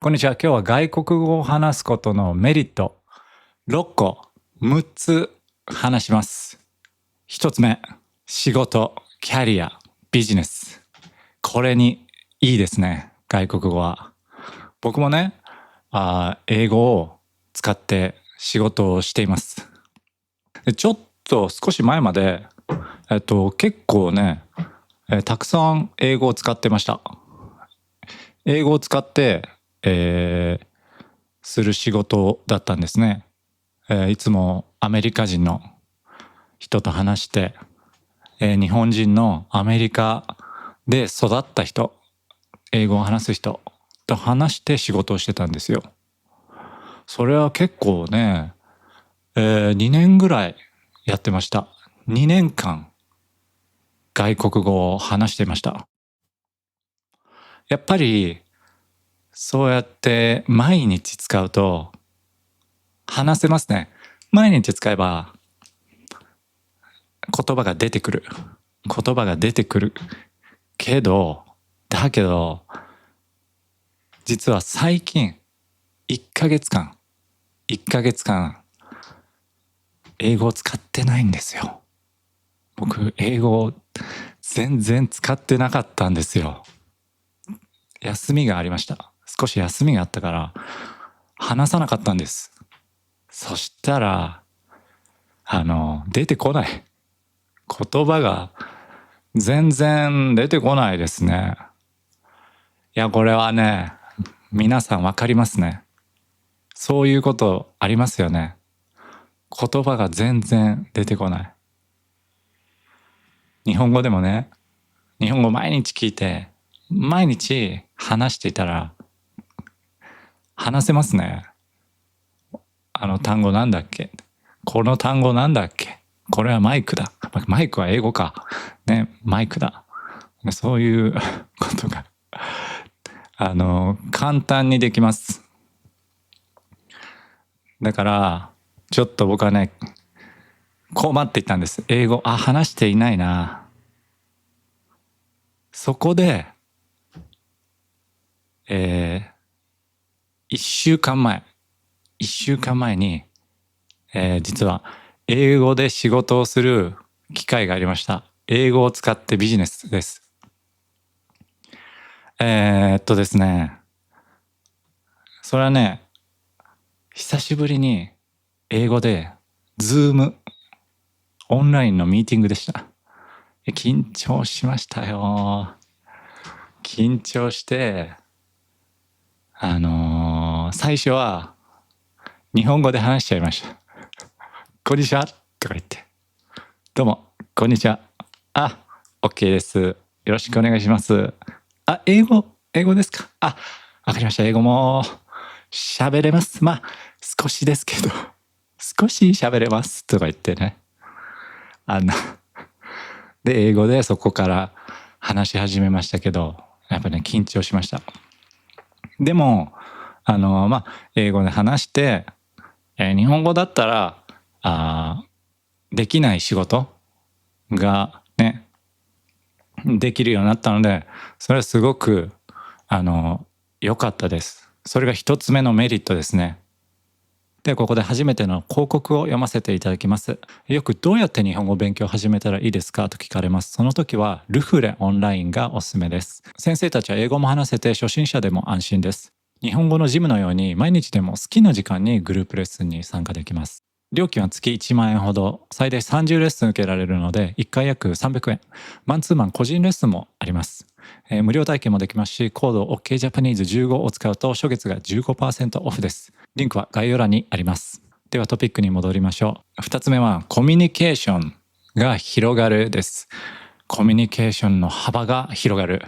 こんにちは。今日は外国語を話すことのメリット6個、6つ話します。1つ目、仕事、キャリア、ビジネス。これにいいですね、外国語は。僕もね、英語を使って仕事をしています。ちょっと少し前まで、結構ね、たくさん英語を使ってました。英語を使って、する仕事だったんですね。いつもアメリカ人の人と話して、日本人のアメリカで育った人、英語を話す人と話して仕事をしてたんですよ。それは結構ね、2年ぐらいやってました。2年間外国語を話していました。やっぱりそうやって毎日使うと話せますね。毎日使えば言葉が出てくる。言葉が出てくる。だけど、実は最近、1ヶ月間、英語を使ってないんですよ。僕、英語を全然使ってなかったんですよ。休みがありました。少し休みがあったから、話さなかったんです。そしたら、出てこない。言葉が全然出てこないですね。いや、これはね、皆さんわかりますね。そういうことありますよね。言葉が全然出てこない。日本語でもね、日本語毎日聞いて、毎日話していたら、話せますね。あの単語なんだっけ？この単語なんだっけ？これはマイクだ。マイクは英語か。ね、マイクだ。そういうことが、簡単にできます。だから、ちょっと僕はね、困っていたんです。英語、話していないな。そこで、一週間前に、実は英語で仕事をする機会がありました。英語を使ってビジネスです。ですね、それはね、久しぶりに英語で、Zoom、オンラインのミーティングでした。緊張しましたよ。緊張して、最初は日本語で話しちゃいました。こんにちはとか言って。どうも、こんにちは。OK です。よろしくお願いします。英語ですか？わかりました。英語も喋れます。少しですけど、少し喋れますとか言ってね。で、英語でそこから話し始めましたけど、やっぱね、緊張しました。でも、英語で話して、日本語だったら、できない仕事がね、できるようになったので、それはすごく、良かったです。それが一つ目のメリットですね。で、ここで初めての広告を読ませていただきます。よくどうやって日本語を勉強を始めたらいいですかと聞かれます。その時はルフレオンラインがおすすめです。先生たちは英語も話せて初心者でも安心です。日本語のジムのように毎日でも好きな時間にグループレッスンに参加できます。料金は月1万円ほど、最大30レッスン受けられるので、1回約300円。マンツーマン個人レッスンもあります。無料体験もできますし、コード OKJAPANESE15 を使うと初月が 15% オフです。リンクは概要欄にあります。ではトピックに戻りましょう。2つ目はコミュニケーションが広がるです。コミュニケーションの幅が広がる。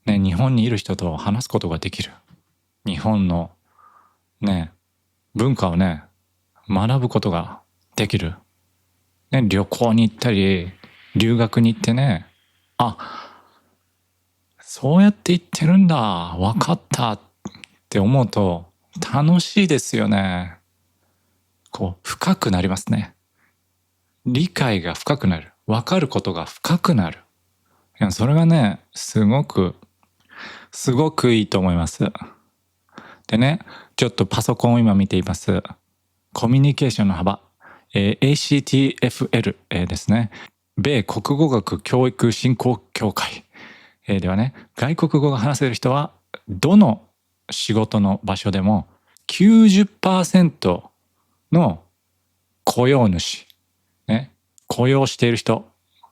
ね、日本にいる人と話すことができる。日本のね、文化をね、学ぶことができる。ね、旅行に行ったり、留学に行ってね、そうやって言ってるんだ、わかったって思うと楽しいですよね。深くなりますね。理解が深くなる。わかることが深くなる。いや、それがね、すごくいいと思います。でね、ちょっとパソコンを今見ています。コミュニケーションの幅、ACTFL、ですね。米国語学教育振興協会、ではね、外国語が話せる人はどの仕事の場所でも 90% の雇用主、ね、雇用している人、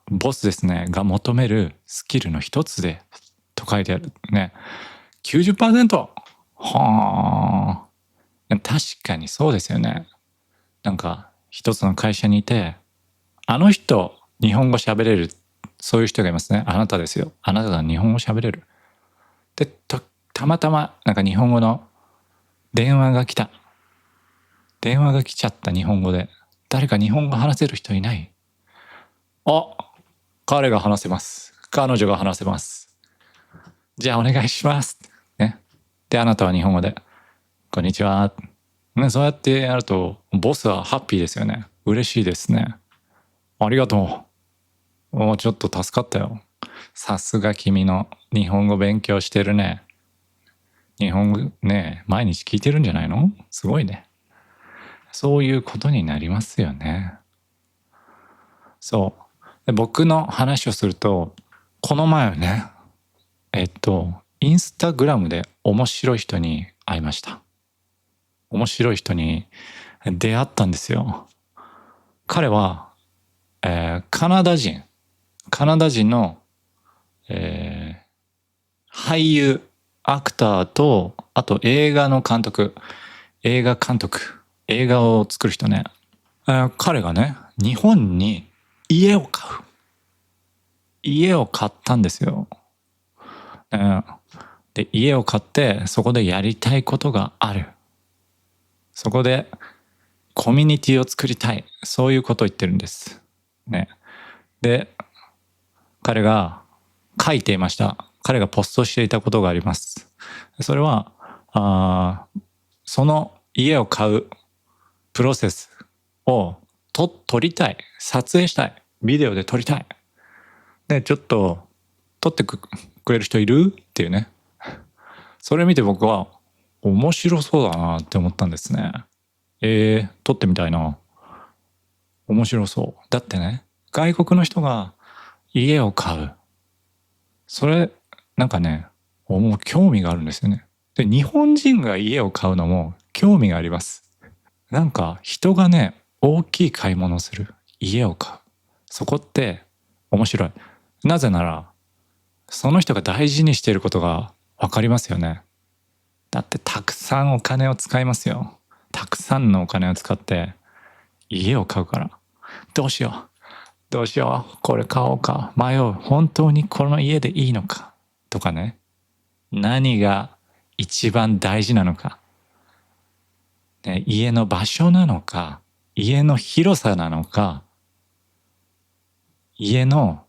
ボスですね、が求めるスキルの一つでと書いてあるね。90%! はあ、確かにそうですよね。なんか一つの会社にいて、あの人日本語喋れる、そういう人がいますね。あなたですよ。あなたが日本語喋れる。で、たまたまなんか日本語の電話が来た。電話が来ちゃった日本語で。誰か日本語話せる人いない？あ、彼が話せます。彼女が話せます。じゃあお願いします。ね。で、あなたは日本語で、こんにちは。ね、そうやってやると、ボスはハッピーですよね。嬉しいですね。ありがとう。ちょっと助かったよ。さすが君の日本語勉強してるね。日本語ね、毎日聞いてるんじゃないの？すごいね。そういうことになりますよね。そう。で、僕の話をすると、この前ね、インスタグラムで面白い人に会いました。面白い人に出会ったんですよ。彼は、カナダ人の、俳優、アクターと、あと映画監督、映画を作る人ね。彼がね、日本に家を買ったんですよ。で、家を買ってそこでやりたいことがある。そこでコミュニティを作りたい。そういうことを言ってるんです。ね。で、彼が書いていました。彼がポストしていたことがあります。それは、その家を買うプロセスを撮りたい。撮影したい。ビデオで撮りたい。で、ちょっと撮ってくれる人いるっていうね。それ見て僕は面白そうだなって思ったんですね。撮ってみたいな。面白そう。だってね、外国の人が家を買う。それ、なんかね、もう興味があるんですよね。で、日本人が家を買うのも興味があります。なんか人がね、大きい買い物をする。家を買う。そこって面白い。なぜなら、その人が大事にしていることがわかりますよね。だってたくさんお金を使いますよ。たくさんのお金を使って家を買うから。どうしよう。これ買おうか。迷う。本当にこの家でいいのか。とかね。何が一番大事なのか。ね、家の場所なのか。家の広さなのか。家の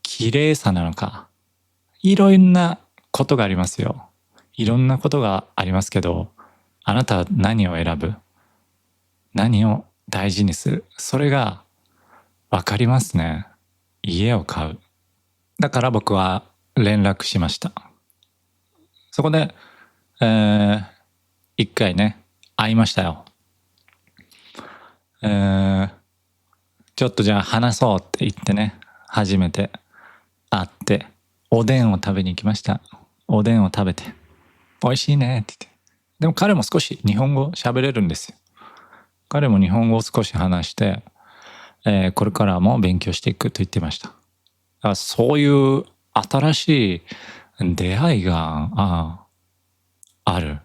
綺麗さなのか。いろんなことがありますよ。いろんなことがありますけど、あなたは何を選ぶ？何を大事にする？それがわかりますね。家を買う。だから僕は連絡しました。そこで、一回ね、会いましたよ。ちょっとじゃあ話そうって言ってね、初めて会って、おでんを食べに行きました。おでんを食べて、美味しいねって言って。でも彼も少し日本語喋れるんですよ。彼も日本語を少し話して、これからも勉強していくと言ってました。そういう新しい出会いがある、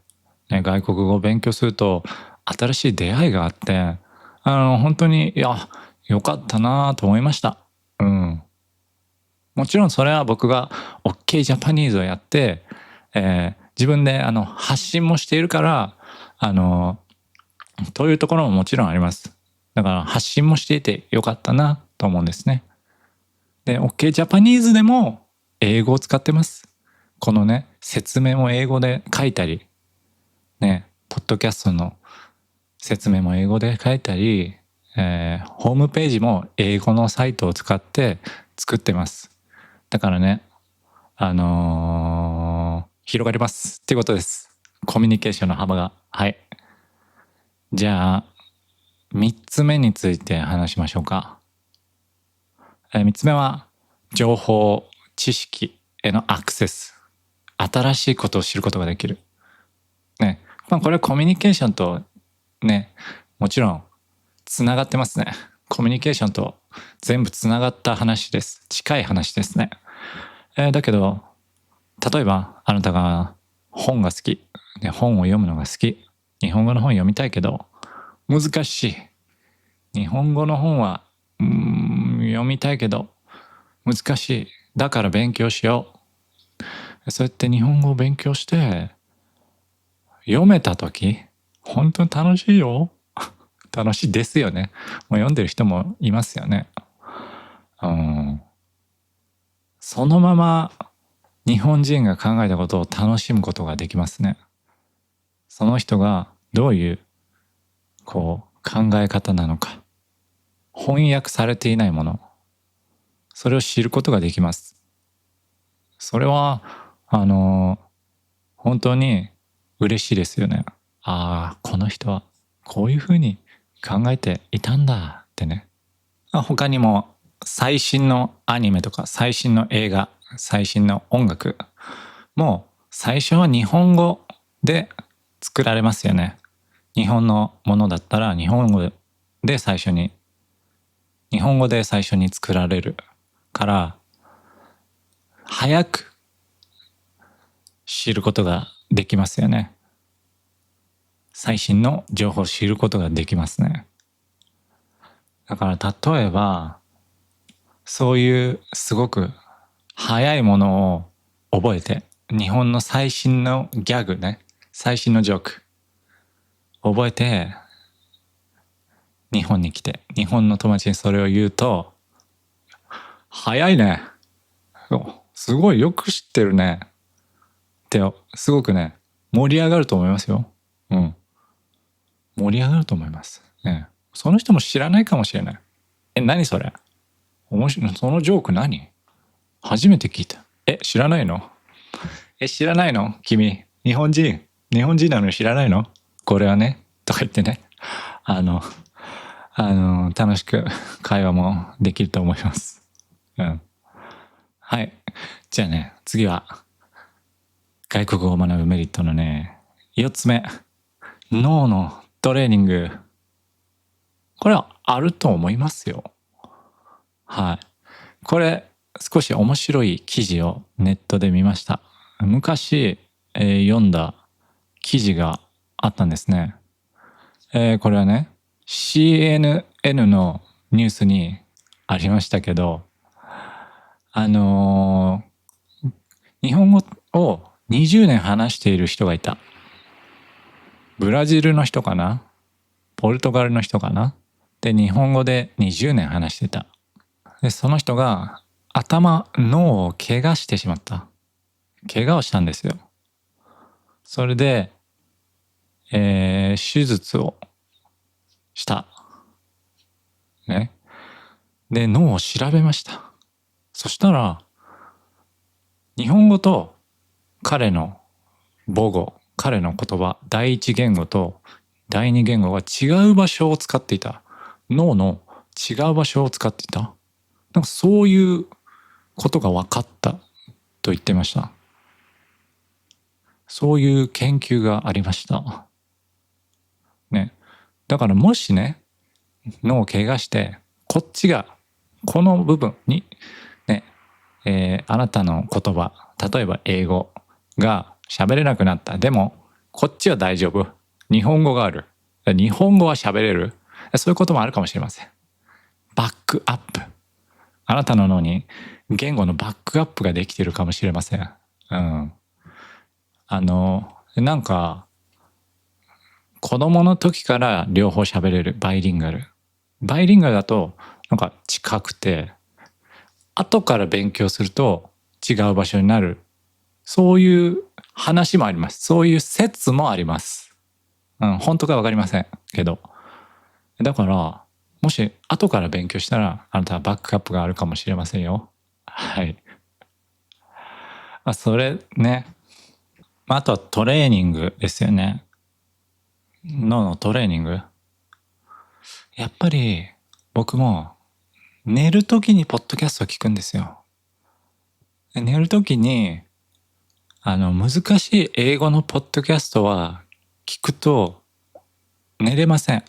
ね。外国語を勉強すると新しい出会いがあって、本当によかったなと思いました。うん。もちろんそれは僕が OK ジャパニーズをやって、自分で発信もしているからというところももちろんあります。だから発信もしていてよかったなと思うんですね。で、OK ジャパニーズでも英語を使ってます。このね、説明も英語で書いたり、ね、ポッドキャストの説明も英語で書いたり、ホームページも英語のサイトを使って作ってます。だからね、広がりますっていうことです。コミュニケーションの幅が。はい。じゃあ、3つ目について話しましょうか。3つ目は、情報、知識へのアクセス。新しいことを知ることができる。ね。これはコミュニケーションとね、もちろんつながってますね。コミュニケーションと全部つながった話です。近い話ですね。だけど、例えばあなたが本が好き、ね、本を読むのが好き、日本語の本読みたいけど難しい。日本語の本は読みたいけど難しい。だから勉強しよう。そうやって日本語を勉強して読めた時、本当に楽しいよ。楽しいですよね。もう読んでる人もいますよね。そのまま日本人が考えたことを楽しむことができますね。その人がどういう考え方なのか、翻訳されていないもの、それを知ることができます。それは本当に嬉しいですよね。ああ、この人はこういうふうに考えていたんだってね。他にも最新のアニメとか最新の映画、最新の音楽も最初は日本語で作られますよね。日本のものだったら日本語で最初に作られるから早く知ることができますよね。最新の情報を知ることができますね。だから例えばそういうすごく早いものを覚えて、日本の最新のギャグね、最新のジョーク覚えて日本に来て、日本の友達にそれを言うと、早いね、すごいよく知ってるねってすごくね盛り上がると思いますよ。盛り上がると思います、ね。その人も知らないかもしれない。何それ、面白い、そのジョーク何、初めて聞いた。知らないの？知らないの？君日本人なのに知らないの？これはねとか言ってね、楽しく会話もできると思います。はい。じゃあね、次は外国語を学ぶメリットのね、4つ目、脳のトレーニング。これはあると思いますよ。はい。これ少し面白い記事をネットで見ました。昔、読んだ記事があったんですね。これはね CNN のニュースにありましたけど、日本語を20年話している人がいた。ブラジルの人かな、ポルトガルの人かな。で日本語で20年話してた。でその人が脳を怪我してしまった。怪我をしたんですよ。それで、手術をしたね。で脳を調べました。そしたら日本語と彼の母語、彼の言葉、第一言語と第二言語が違う場所を使っていた。脳の違う場所を使っていた。なんかそういうことが分かったと言ってました。そういう研究がありました。ね。だからもしね、脳を怪我してこっちがこの部分にね、あなたの言葉、例えば英語が喋れなくなった。でもこっちは大丈夫。日本語がある。日本語は喋れる。そういうこともあるかもしれません。バックアップ。あなたの脳に言語のバックアップができているかもしれません。なんか子供の時から両方喋れるバイリンガル。バイリンガルだとなんか近くて、後から勉強すると違う場所になる。そういう話もあります。そういう説もあります。本当か分かりませんけど。だからもし後から勉強したらあなたはバックアップがあるかもしれませんよ。はい。それね。あとはトレーニングですよね。脳のトレーニング。やっぱり僕も寝るときにポッドキャストを聞くんですよ。寝るときに難しい英語のポッドキャストは聞くと寝れません。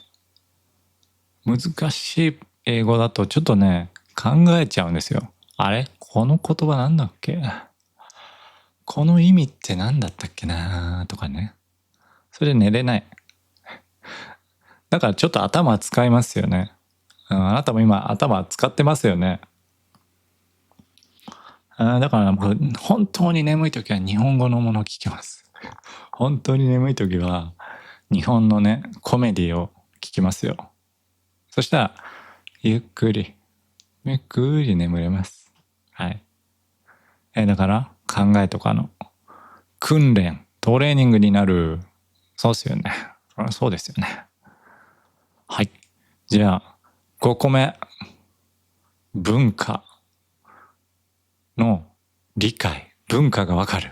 難しい英語だとちょっとね、考えちゃうんですよ。あれ？この言葉なんだっけ？この意味って何だったっけなとかね。それで寝れない。だからちょっと頭使いますよね。あなたも今頭使ってますよね。だから僕本当に眠い時は日本語のものを聞きます。本当に眠い時は日本のねコメディを聞きますよ。そしたらゆっくり眠れます。はい。だから考えとかの訓練トレーニングになる。そうですよね。そうですよね。はい。じゃあ5個目、文化の理解、文化がわかる。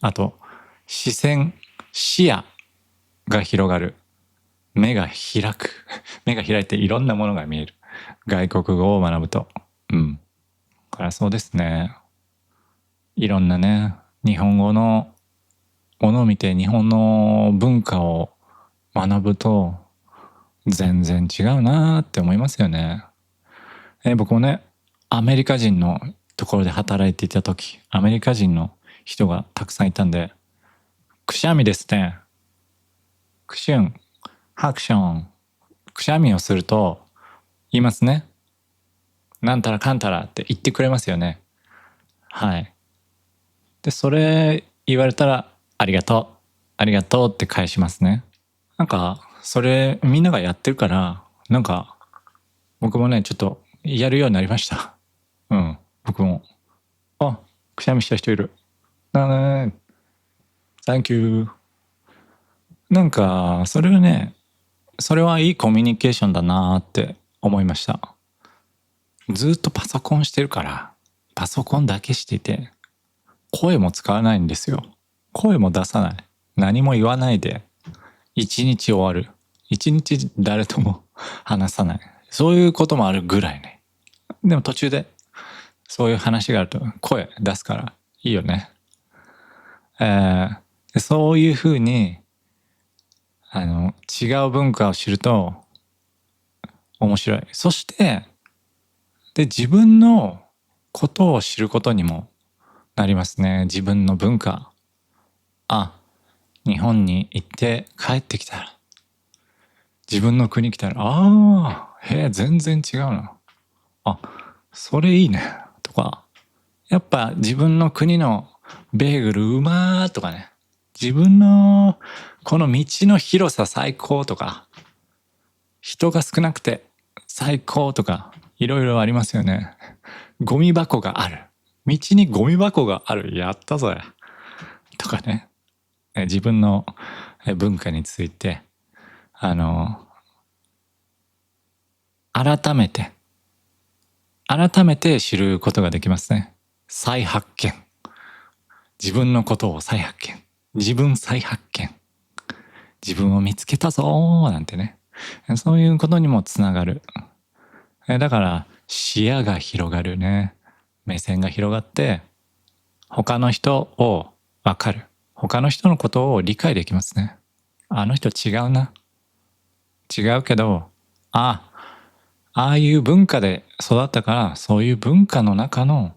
あと視線、視野が広がる。目が開く。目が開いていろんなものが見える。外国語を学ぶと。これはそうですね。いろんなね、日本語のものを見て日本の文化を学ぶと全然違うなって思いますよね。僕もね、アメリカ人のところで働いていた時、アメリカ人の人がたくさんいたんで、くしゃみですね。くしゅん、ハクション。くしゃみをすると言いますね。なんたらかんたらって言ってくれますよね。はい。で、それ言われたら、ありがとう。ありがとうって返しますね。なんか、それみんながやってるから、なんか、僕もね、ちょっとやるようになりました。僕も。あ、くしゃみした人いる。Thank you。なんか、それはね、それはいいコミュニケーションだなって思いました。ずっとパソコンしてるから、パソコンだけしていて、声も使わないんですよ。声も出さない。何も言わないで、一日終わる。一日誰とも話さない。そういうこともあるぐらいね。でも途中でそういう話があると声出すからいいよね。そういうふうに違う文化を知ると面白い。そしてで自分のことを知ることにもなりますね。自分の文化。日本に行って帰ってきたら、自分の国来たら、全然違うな。それいいね。とか、やっぱ自分の国のベーグルうまーとかね。自分のこの道の広さ最高とか、人が少なくて最高とか、いろいろありますよね。ゴミ箱がある。道にゴミ箱がある。やったぞ。とかね。自分の文化について、改めて知ることができますね。再発見。自分のことを再発見。自分再発見。自分を見つけたぞーなんてね。そういうことにもつながる。だから視野が広がるね。目線が広がって他の人を分かる。他の人のことを理解できますね。あの人違うな。違うけど、ああいう文化で育ったからそういう文化の中の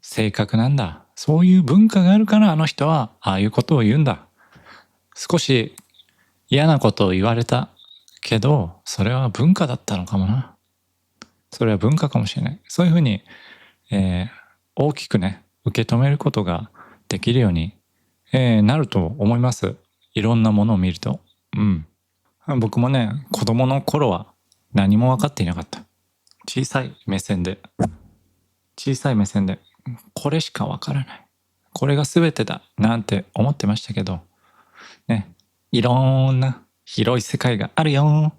性格なんだ。そういう文化があるからあの人はああいうことを言うんだ。少し嫌なことを言われたけど、それは文化だったのかもな。それは文化かもしれない。そういうふうに、大きくね、受け止めることができるように、なると思います。いろんなものを見ると。僕もね、子供の頃は何も分かっていなかった。小さい目線で、これしか分からない。これが全てだなんて思ってましたけど、ね、いろんな広い世界があるよ、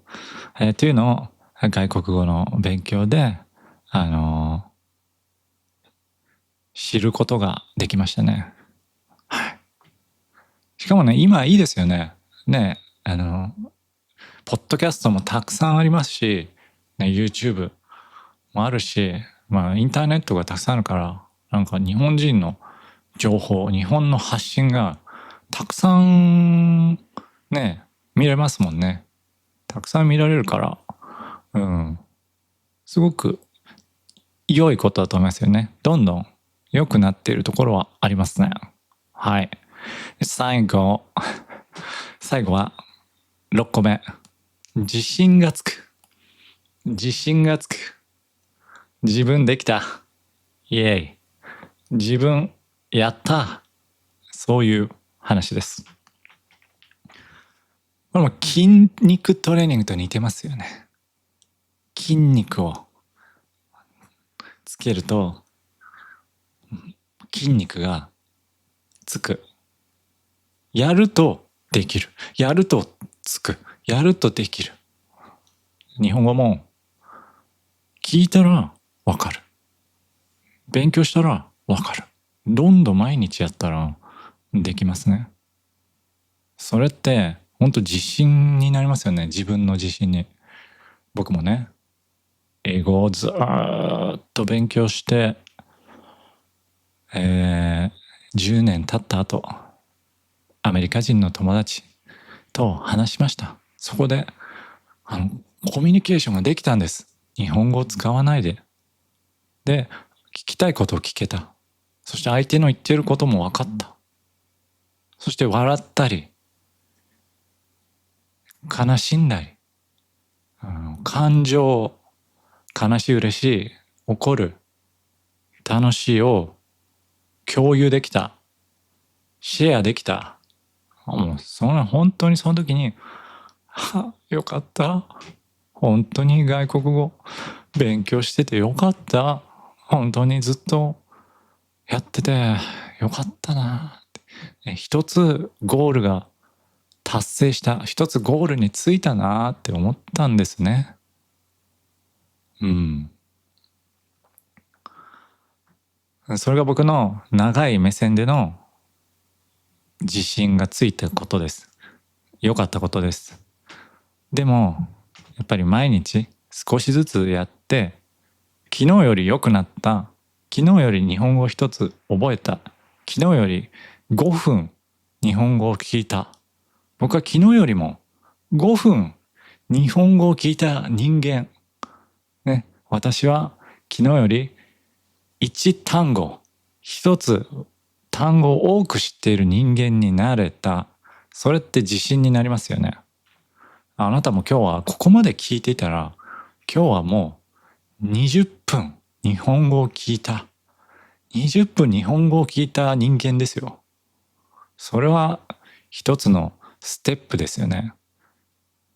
というのを外国語の勉強で、知ることができましたね。はい。しかもね、今いいですよね。ね、ポッドキャストもたくさんありますし、ね、YouTube もあるし、インターネットがたくさんあるから、なんか日本人の情報、日本の発信がたくさんね、見れますもんね。たくさん見られるから、すごく良いことだと思いますよね。どんどん良くなっているところはありますね。はい。最後は6個目。自信がつく。自信がつく。自分できた。イエイ。自分やった。そういう話です。これも筋肉トレーニングと似てますよね。筋肉をつけると筋肉がつく。やるとできる。やるとつく。やるとできる。日本語も聞いたらわかる。勉強したらわかる。どんどん毎日やったらできますね。それって本当自信になりますよね。自分の自信に。僕もね、英語をずっと勉強して、10年経った後、アメリカ人の友達と話しました。そこでコミュニケーションができたんです。日本語を使わないで。で、聞きたいことを聞けた。そして相手の言っていることも分かった。そして笑ったり、悲しんだり、感情、悲しい、嬉しい、怒る、楽しいを共有できた。シェアできた。もう本当にその時に、よかった。本当に外国語勉強しててよかった。本当にずっとやっててよかったな。一つゴールが達成した。一つゴールについたなって思ったんですね。それが僕の長い目線での自信がついたことです。良かったことです。でもやっぱり毎日少しずつやって、昨日より良くなった、昨日より日本語一つ覚えた、昨日より5分日本語を聞いた、僕は昨日よりも5分日本語を聞いた人間、ね、私は昨日より1単語、一つ単語を多く知っている人間になれた。それって自信になりますよね。あなたも今日はここまで聞いていたら、今日はもう20分日本語を聞いた。20分日本語を聞いた人間ですよ。それは一つのステップですよね。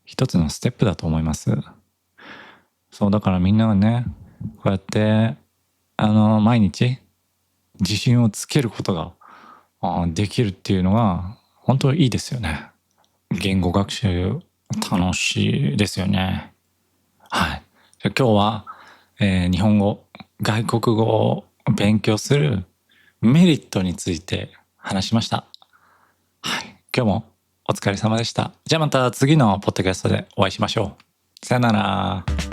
一つのステップだと思います。そう、だからみんながね、こうやって毎日自信をつけることができるっていうのが本当にいいですよね。言語学習楽しいですよね。はい。じゃあ今日は、日本語、外国語を勉強するメリットについて話しました。はい。今日もお疲れ様でした。じゃあまた次のポッドキャストでお会いしましょう。さよなら。